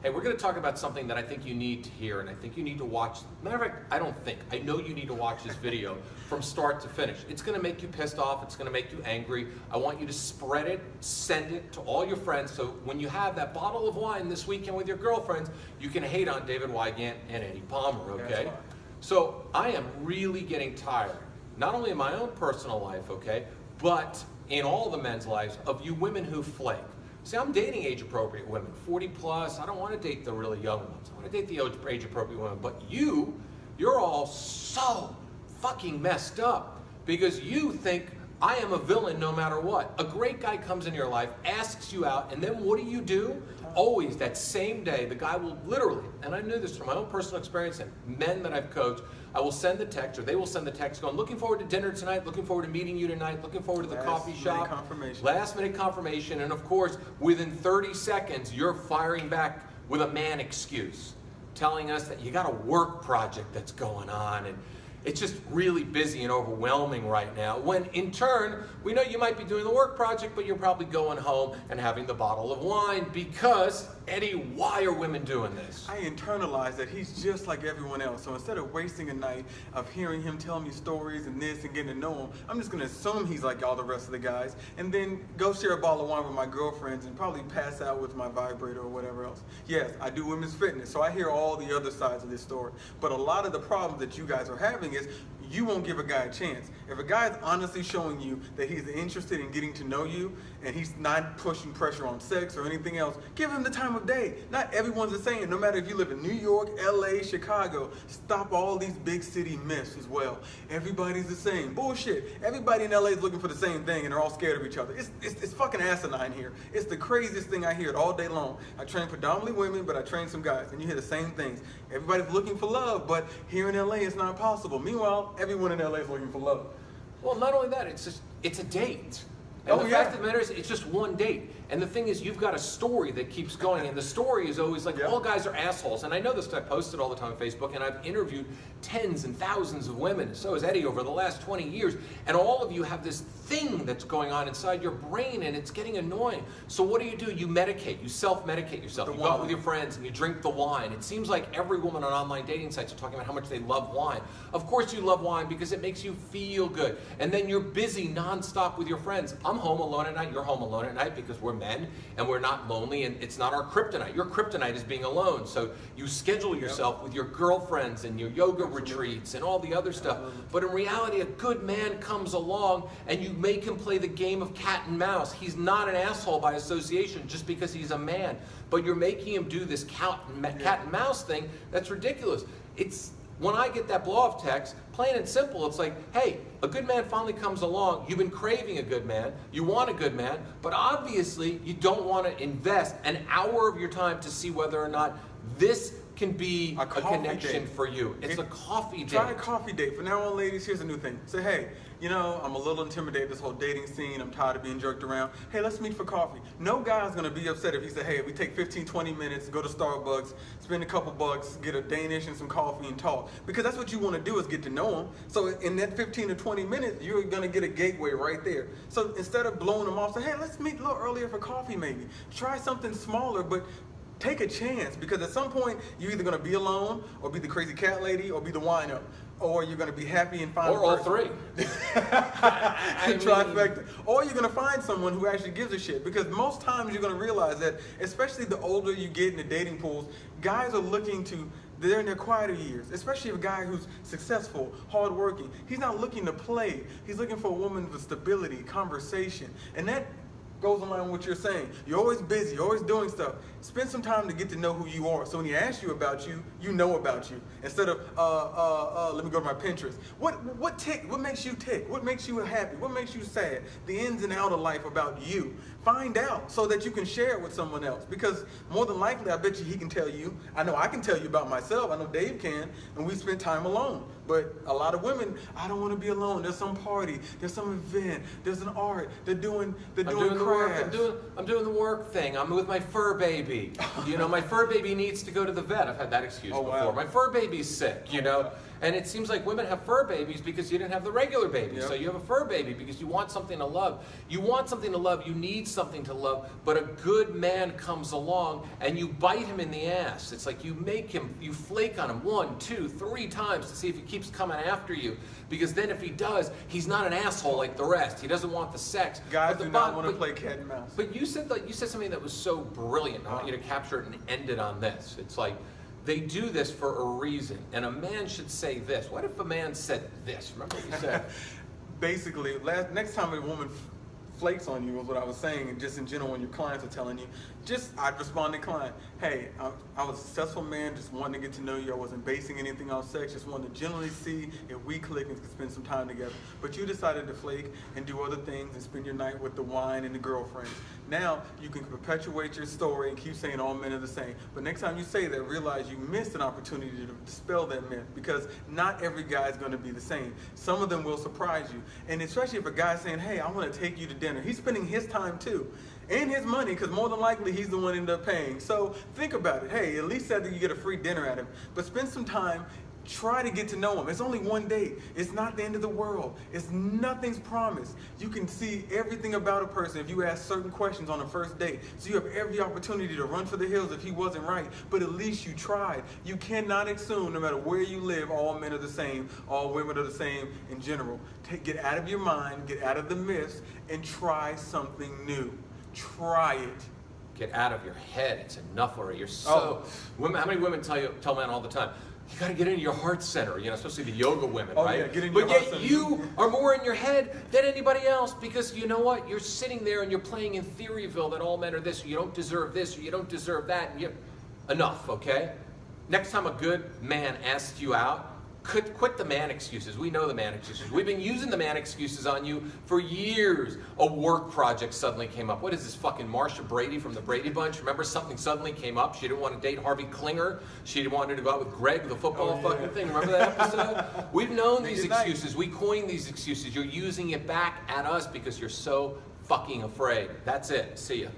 Hey, we're going to talk about something that I think you need to hear, and I think you need to watch. Matter of fact, I don't think. I know you need to watch this video from start to finish. It's going to make you pissed off. It's going to make you angry. I want you to spread it, send it to all your friends, so when you have that bottle of wine this weekend with your girlfriends, you can hate on David Wygant and Eddie Palmer, okay? So I am really getting tired, not only in my own personal life, okay, but in all the men's lives, of you women who flake. See, I'm dating age-appropriate women, 40 plus. I don't want to date the really young ones. I want to date the age-appropriate women. But you're all so fucking messed up because you think I am a villain no matter what. A great guy comes in your life, asks you out, and then what do? Always that same day, the guy will literally, and I knew this from my own personal experience and men that I've coached, I will send the text, or they will send the text going, looking forward to dinner tonight, looking forward to meeting you tonight, looking forward to the coffee shop. Last minute confirmation. And of course, within 30 seconds, you're firing back with a man excuse, telling us that you got a work project that's going on, and it's just really busy and overwhelming right now. When in turn, we know you might be doing the work project, but you're probably going home and having the bottle of wine because, Eddie, why are women doing this? I internalize that he's just like everyone else. So instead of wasting a night of hearing him tell me stories and this and getting to know him, I'm just going to assume he's like all the rest of the guys and then go share a bottle of wine with my girlfriends and probably pass out with my vibrator or whatever else. Yes, I do women's fitness, so I hear all the other sides of this story. But a lot of the problems that you guys are having is you won't give a guy a chance. If a guy is honestly showing you that he's interested in getting to know you and he's not pushing pressure on sex or anything else, give him the time of day. Not everyone's the same. No matter if you live in New York, LA, Chicago, stop all these big city myths as well. Everybody's the same. Bullshit. Everybody in LA is looking for the same thing and they're all scared of each other. It's fucking asinine here. It's the craziest thing. I hear it all day long. I train predominantly women, but I train some guys, and you hear the same things. Everybody's looking for love, but here in LA it's not possible. Meanwhile, everyone in LA is looking for love. Well, not only that, it's a date. And the fact of the matter is, it's just one date. And the thing is, you've got a story that keeps going, and the story is always like, all guys are assholes. And I know this because I post it all the time on Facebook, and I've interviewed tens and thousands of women, so has Eddie, over the last 20 years. And all of you have this thing that's going on inside your brain, and it's getting annoying. So what do? You medicate. You self-medicate yourself. You go out with your friends, and you drink the wine. It seems like every woman on online dating sites are talking about how much they love wine. Of course you love wine because it makes you feel good. And then you're busy nonstop with your friends. I'm home alone at night. You're home alone at night because we're men and we're not lonely, and it's not our kryptonite. Your kryptonite is being alone. So you schedule yourself with your girlfriends and your yoga retreats and all the other stuff. But in reality, a good man comes along and you make him play the game of cat and mouse. He's not an asshole by association just because he's a man. But you're making him do this cat and mouse thing that's ridiculous. It's when I get that blow-off text, plain and simple, it's like, hey, a good man finally comes along. You've been craving a good man. You want a good man. But obviously, you don't want to invest an hour of your time to see whether or not this can be a connection for you. It's a coffee date. Try a coffee date. From now on, ladies, here's a new thing. Say, hey, you know, I'm a little intimidated this whole dating scene. I'm tired of being jerked around. Hey, let's meet for coffee. No guy's going to be upset if he say, hey, we take 15, 20 minutes, go to Starbucks, spend a couple bucks, get a Danish and some coffee and talk. Because that's what you want to do, is get to know him. So in that 15 to 20 minutes, you're going to get a gateway right there. So instead of blowing them off, say, hey, let's meet a little earlier for coffee maybe. Try something smaller, but take a chance, because at some point you're either going to be alone or be the crazy cat lady or be the wino, or you're going to be happy and find or all three. Trifecta. Or you're going to find someone who actually gives a shit, because most times you're going to realize that, especially the older you get in the dating pools, guys are looking to, they're in their quieter years, especially a guy who's successful, hardworking. He's not looking to play. He's looking for a woman with stability, conversation, and that goes along with what you're saying. You're always busy, you're always doing stuff. Spend some time to get to know who you are. So when he asks you about you, you know about you. Instead of, let me go to my Pinterest. What makes you tick? What makes you happy? What makes you sad? The ins and outs of life about you. Find out so that you can share it with someone else. Because more than likely, I bet you he can tell you. I know I can tell you about myself. I know Dave can. And we spent time alone. But a lot of women, I don't want to be alone. There's some party. There's some event. There's an art. They're doing crafts. I'm doing the work thing. I'm with my fur baby. You know, my fur baby needs to go to the vet. I've had that excuse before. Wow. My fur baby's sick, you know. And it seems like women have fur babies because you didn't have the regular baby. Yep. So you have a fur baby because you want something to love. You want something to love, you need something to love, but a good man comes along and you bite him in the ass. It's like you make him, you flake on him 1, 2, 3 times to see if he keeps coming after you. Because then if he does, he's not an asshole like the rest. He doesn't want the sex. Guys do not want to play cat and mouse. But you said something that was so brilliant. I want you to capture it and end it on this. It's like, they do this for a reason, and a man should say this. What if a man said this? Remember what you said? Basically, next time a woman flakes on you, was what I was saying, and just in general when your clients are telling you, I'd respond to client, hey, I was a successful man, just wanting to get to know you. I wasn't basing anything on sex, just wanted to generally see if we click and could spend some time together. But you decided to flake and do other things and spend your night with the wine and the girlfriends. Now you can perpetuate your story and keep saying all men are the same. But next time you say that, realize you missed an opportunity to dispel that myth, because not every guy is going to be the same. Some of them will surprise you. And especially if a guy's saying, hey, I want to take you to dinner. He's spending his time too. And his money, because more than likely he's the one ended up paying. So think about it. Hey, at least say that you get a free dinner at him. But spend some time, try to get to know him. It's only one date. It's not the end of the world. Nothing's promised. You can see everything about a person if you ask certain questions on the first date. So you have every opportunity to run for the hills if he wasn't right. But at least you tried. You cannot assume, no matter where you live, all men are the same, all women are the same in general. Get out of your mind, get out of the myths, and try something new. Try it. Get out of your head. It's enough already. You're so... Women, how many women tell men all the time, you got to get into your heart center, especially the yoga women, right? Yeah, get in your but heart yet center. you are more in your head than anybody else, because you know what? You're sitting there and you're playing in Theoryville that all men are this, or you don't deserve this, or you don't deserve that. And enough, okay? Next time a good man asks you out, quit the man excuses. We know the man excuses. We've been using the man excuses on you for years. A work project suddenly came up. What is this, fucking Marsha Brady from the Brady Bunch? Remember, something suddenly came up. She didn't want to date Harvey Klinger. She wanted to go out with Greg, the football thing. Remember that episode? We've known these excuses. We coined these excuses. You're using it back at us because you're so fucking afraid. That's it. See ya.